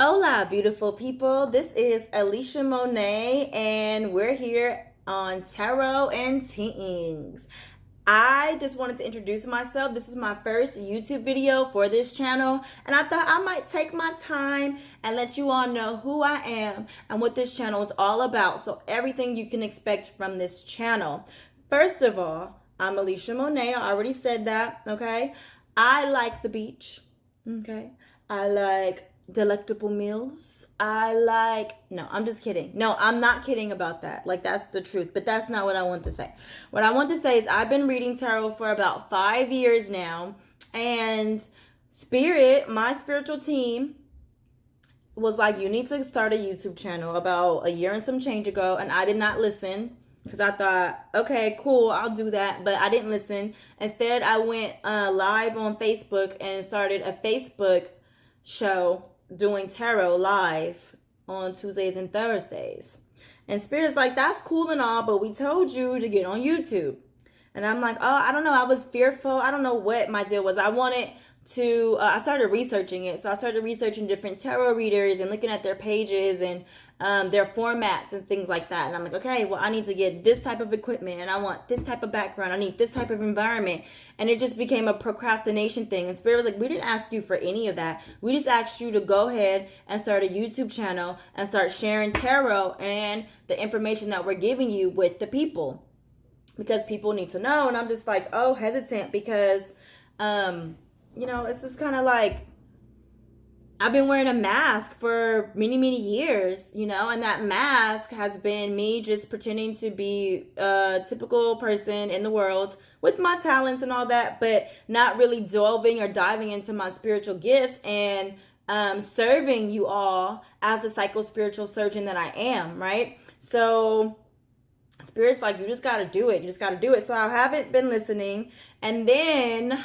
Hola, beautiful people. This is Alicia Monet, and we're here on Tarot and Tingz. I just wanted to introduce myself. This is my first YouTube video for this channel, and I thought I might take my time and let you all know who I am and what this channel is all about. So everything you can expect from this channel. First of all, I'm Alicia Monet. I already said that, okay? I like the beach, okay? I like delectable meals. No, I'm just kidding. No, I'm not kidding about that. Like, that's the truth, but that's not what I want to say. What I want to say is I've been reading tarot for about 5 years now, and Spirit, my spiritual team, was like, you need to start a YouTube channel about a year and some change ago, and I did not listen. Because I thought, okay, cool, I'll do that. But I didn't listen. Instead, I went live on Facebook and started a Facebook show doing tarot live on Tuesdays and Thursdays. And Spirit's like, that's cool and all, but we told you to get on YouTube. And I'm like, oh, I don't know. I was fearful. I don't know what my deal was. I wanted to, I started researching it. So I started researching different tarot readers and looking at their pages and their formats and things like that. And I'm like, okay, well, I need to get this type of equipment and I want this type of background. I need this type of environment. And it just became a procrastination thing. And Spirit was like, we didn't ask you for any of that. We just asked you to go ahead and start a YouTube channel and start sharing tarot and the information that we're giving you with the people. Because people need to know. And I'm just like, oh, hesitant because, it's just kind of like, I've been wearing a mask for many, many years, and that mask has been me just pretending to be a typical person in the world with my talents and all that, but not really delving or diving into my spiritual gifts and serving you all as the psycho-spiritual surgeon that I am, right? So Spirit's like, you just got to do it. You just got to do it. So I haven't been listening. And then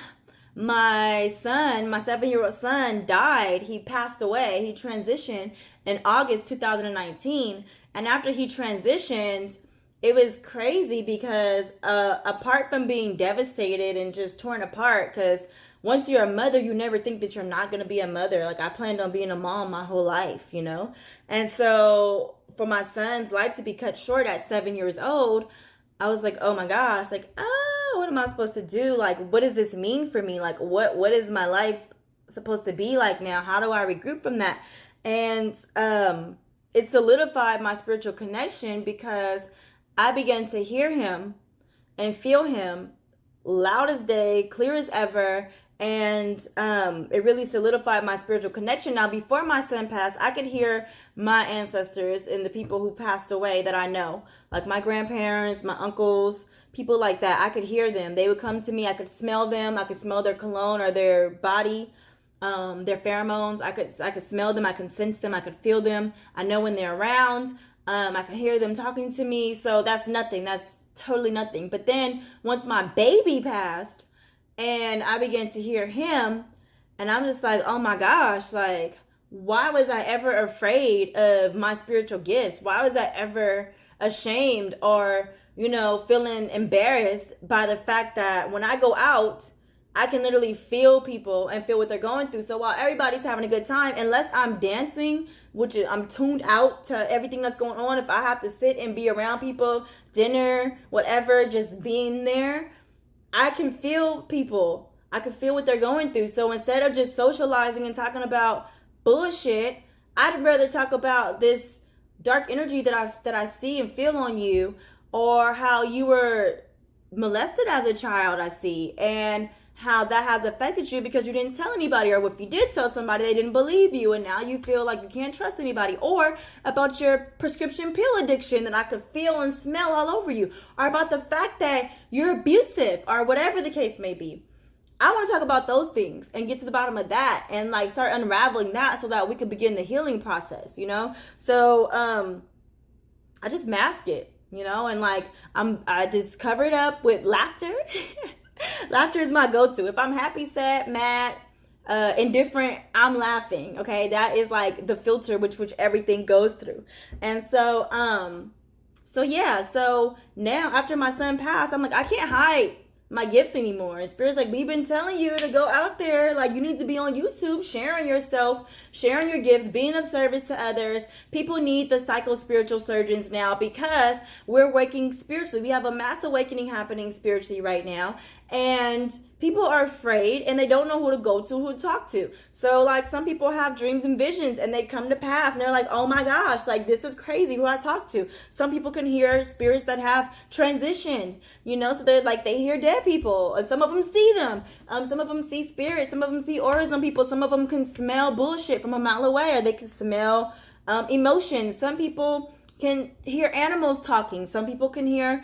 my son, my 7-year-old son, died. He passed away. He transitioned in August 2019. And after he transitioned, it was crazy because apart from being devastated and just torn apart, because once you're a mother, you never think that you're not going to be a mother. Like, I planned on being a mom my whole life, And so for my son's life to be cut short at 7 years old, I was like, oh my gosh, like, what am I supposed to do? Like, what does this mean for me? Like, what is my life supposed to be like now? How do I regroup from that? And it solidified my spiritual connection because I began to hear him and feel him loud as day, clear as ever. And it really solidified my spiritual connection. Now, before my son passed, I could hear my ancestors and the people who passed away that I know, like my grandparents, my uncles, people like that. I could hear them. They would come to me. I could smell them. I could smell their cologne or their body, their pheromones. I could smell them. I could sense them. I could feel them. I know when they're around. I could hear them talking to me. So that's nothing. That's totally nothing. But then once my baby passed, and I began to hear him, and I'm just like, oh my gosh, like, why was I ever afraid of my spiritual gifts? Why was I ever ashamed or, feeling embarrassed by the fact that when I go out, I can literally feel people and feel what they're going through. So while everybody's having a good time, unless I'm dancing, which is, I'm tuned out to everything that's going on, if I have to sit and be around people, dinner, whatever, just being there, I can feel people. I can feel what they're going through. So instead of just socializing and talking about bullshit, I'd rather talk about this dark energy that I see and feel on you, or how you were molested as a child, I see, and how that has affected you because you didn't tell anybody, or if you did tell somebody, they didn't believe you, and now you feel like you can't trust anybody, or about your prescription pill addiction that I could feel and smell all over you, or about the fact that you're abusive, or whatever the case may be. I want to talk about those things and get to the bottom of that and like start unraveling that so that we could begin the healing process, So I just mask it, and like I just cover it up with laughter. Laughter is my go-to. If I'm happy, sad, mad, indifferent, I'm laughing. Okay, that is like the filter which everything goes through. And so yeah. So now after my son passed, I'm like, I can't hide my gifts anymore. And Spirit's like, we've been telling you to go out there. Like, you need to be on YouTube, sharing yourself, sharing your gifts, being of service to others. People need the psycho-spiritual surgeons now because we're waking spiritually. We have a mass awakening happening spiritually right now. And people are afraid and they don't know who to go to, who to talk to. So, like, some people have dreams and visions and they come to pass and they're like, oh my gosh, like, this is crazy, who I talk to. Some people can hear spirits that have transitioned, so they're like, they hear dead people, and some of them see them. Some of them see spirits, some of them see auras on people, some of them can smell bullshit from a mile away, or they can smell emotions. Some people can hear animals talking. Some people can hear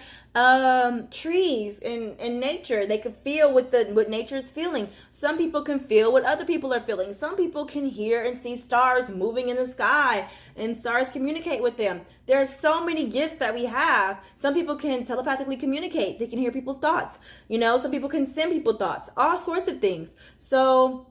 trees in nature. They can feel what nature's feeling. Some people can feel what other people are feeling. Some people can hear and see stars moving in the sky, and stars communicate with them. There are so many gifts that we have. Some people can telepathically communicate. They can hear people's thoughts. Some people can send people thoughts. All sorts of things. So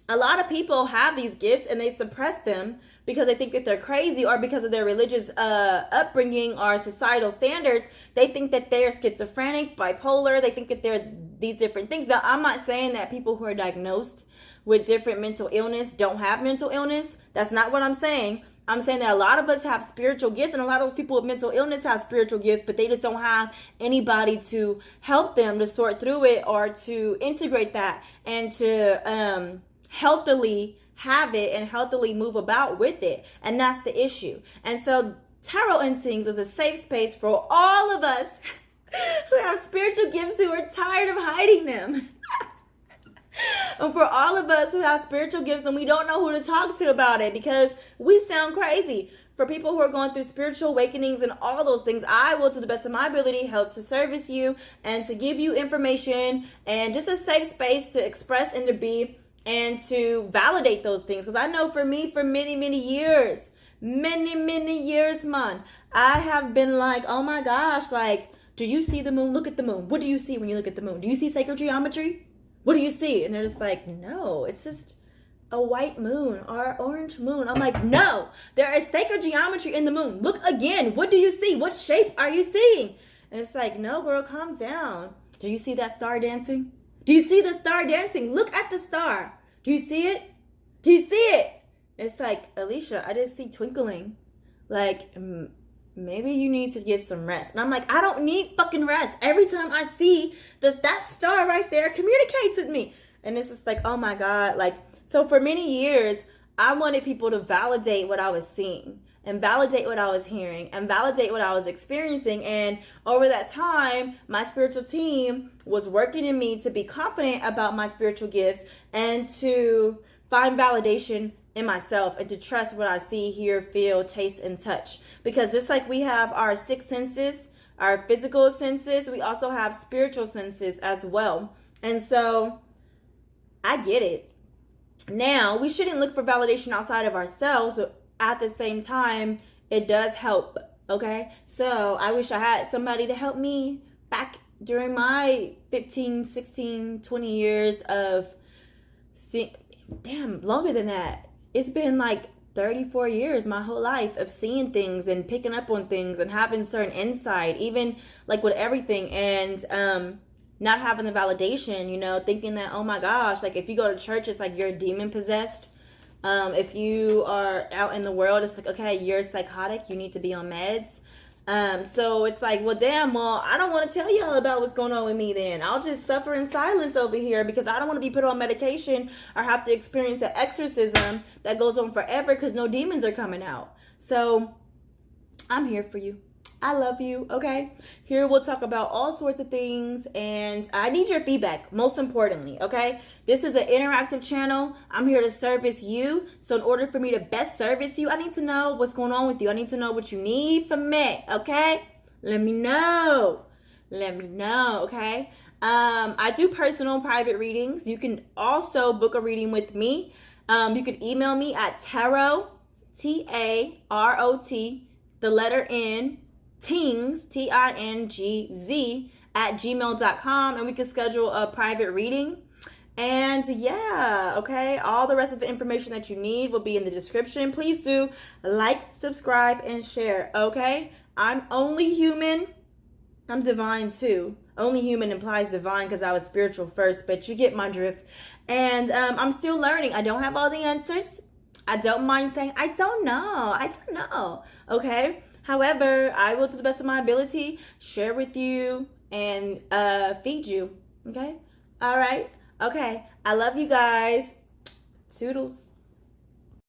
a lot of people have these gifts and they suppress them because they think that they're crazy, or because of their religious upbringing or societal standards. They think that they're schizophrenic, bipolar. They think that they're these different things. Now, I'm not saying that people who are diagnosed with different mental illness don't have mental illness. That's not what I'm saying. I'm saying that a lot of us have spiritual gifts, and a lot of those people with mental illness have spiritual gifts, but they just don't have anybody to help them to sort through it or to integrate that and to healthily have it and healthily move about with it. And that's the issue. And so Tarot and Tingz is a safe space for all of us who have spiritual gifts, who are tired of hiding them. And for all of us who have spiritual gifts and we don't know who to talk to about it because we sound crazy. For people who are going through spiritual awakenings and all those things, I will, to the best of my ability, help to service you and to give you information and just a safe space to express and to be and to validate those things. Because I know for me, for many, many years, man, I have been like, oh my gosh, like, do you see the moon? Look at the moon. What do you see when you look at the moon? Do you see sacred geometry? What do you see? And they're just like, no, it's just a white moon or orange moon. I'm like, no, there is sacred geometry in the moon. Look again. What do you see? What shape are you seeing? And it's like, no, girl, calm down. Do you see that star dancing? Do you see the star dancing? Look at the star. Do you see it? Do you see it? It's like, Alicia, I just see twinkling. Like, maybe you need to get some rest. And I'm like, I don't need fucking rest. Every time I see that star right there communicates with me. And it's just like, oh my God. Like, so for many years, I wanted people to validate what I was seeing and validate what I was hearing and validate what I was experiencing. And over that time, my spiritual team was working in me to be confident about my spiritual gifts and to find validation in myself and to trust what I see, hear, feel, taste, and touch. Because just like we have our six senses, our physical senses, we also have spiritual senses as well. And so I get it. Now, we shouldn't look for validation outside of ourselves. At the same time, it does help, okay? So I wish I had somebody to help me back during my 15, 16, 20 years of longer than that. It's been like 34 years, my whole life, of seeing things and picking up on things and having certain insight, even like with everything, and not having the validation, thinking that, oh my gosh, like if you go to church, it's like you're demon possessed. If you are out in the world, it's like, okay, you're psychotic, you need to be on meds. So it's like, well, I don't want to tell y'all about what's going on with me then. I'll just suffer in silence over here because I don't want to be put on medication or have to experience an exorcism that goes on forever because no demons are coming out. So I'm here for you. I love you, okay? Here we'll talk about all sorts of things, and I need your feedback, most importantly, okay? This is an interactive channel. I'm here to service you. So in order for me to best service you, I need to know what's going on with you. I need to know what you need from me, okay? Let me know, okay? I do personal private readings. You can also book a reading with me. You can email me at tarot, T-A-R-O-T, the letter N, Tingz, T-I-N-G-Z, @gmail.com, and we can schedule a private reading. And yeah, okay, all the rest of the information that you need will be in the description. Please do like, subscribe, and share, okay? I'm only human. I'm divine too, only human implies divine because I was spiritual first, but you get my drift. And I'm still learning. I don't have all the answers. I don't mind saying, I don't know. I don't know. Okay? However, I will, to the best of my ability, share with you and feed you. Okay? All right? Okay. I love you guys. Toodles.